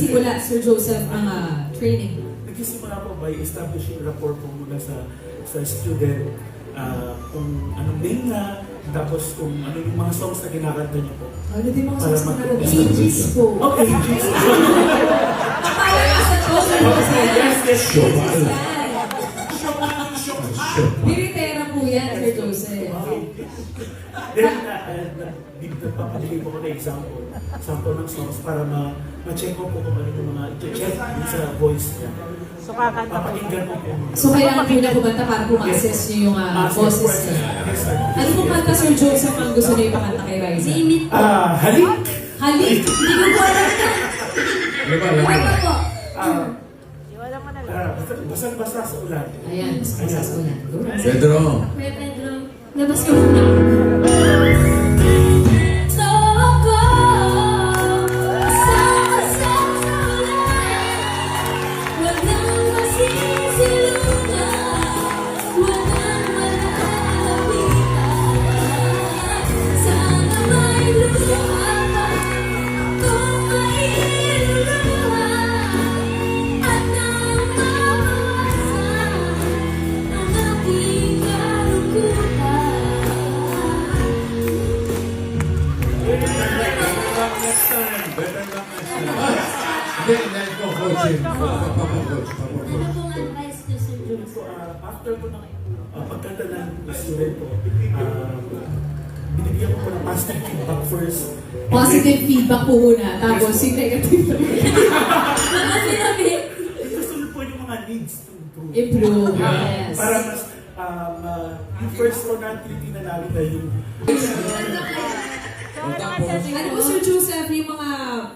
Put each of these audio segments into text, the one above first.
nagsisimula, Sir Joseph, ang training? Nagsisimula po by establishing rapport po muna sa student, kung anong name na, tapos kung ano yung mga songs na kinakanta niyo po. Ano din mga Para songs na mag- ages po. Okay, ages. Kapala ka sa Joseph. Yes. Biritera po yan, Sir Joseph. Then, nagpapabigay po ko na sample ng songs para ma-check ko po kung ano yung mga i-check sa voice niya. So kakanta ko. Papakinggan po po. So, kailangan po na kumanta para po ma-assess niyo yung boses niya. Yes, sir. Ano pong kanta, Sir Joseph, ang gusto niyo ipakanta kay Riza? Halik! Halik! Hindi ko po alam na. Ano po? Iwala mo na lang. Basta sa ulan. Ayan, sa ulan. Pedro. Kuya Pedro, labas ka muna. Better luck next time. Hindi, dahil ko coaching. Papacoach. Ano pong advice to Sir Joseph? So, after ko ng pagkanta ng student ko, binibigyan ko po ng positive feedback first. Positive feedback po muna, tapos yung negative. Kasunod po yung mga needs to improve. Improve, yes. Para mas, yung first po na tinitingnan namin na yung Ano po, Sir Joseph, yung mga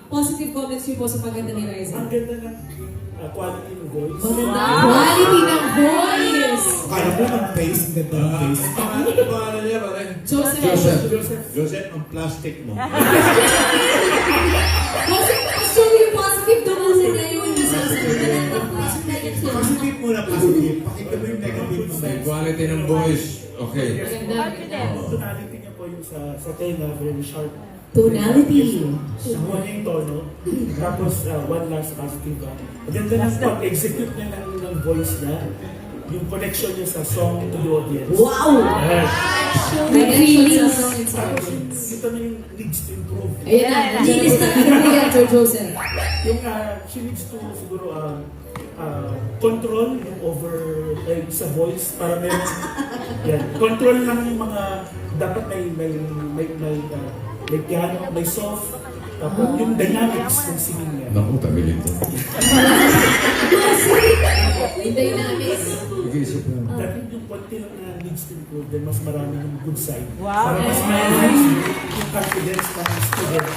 positive comments niyo po sa pagkanta ni Riza? ang ganda ng quality ng voice. Quality ng voice! Kala mo ng face, ganda ng face. Ano pangalan niya, pare? Joseph. Joseph, ang plastic mo. So, yung positive daw po sila yun. Positive mo na positive. Pakita mo yung negative mo. May quality ng voice. Okay. Tonality niya po yung sa tenga, very sharp. Tonality. Nakuha niya yung tono. Tapos, one last positive. Maganda ng pag-execute niya ng voice niya. Yung connection niya sa song to the audience. Wow! Yes. May feelings. Tapos, ito na yung needs to improve. Ayan na. Linis na po yan, Sir Joseph. Yung she needs to siguro control yung over sa voice para meron yan. Control lang yung mga dapat may piano, may soft, tapos yung dynamics ng singing niya. Naku, tagilin to. Yung dynamics. Nag-iisip na. Dahil yung konti lang na needs to improve, then mas marami yung good side. Wow. Para mas ma-enhance yung confidence ng student.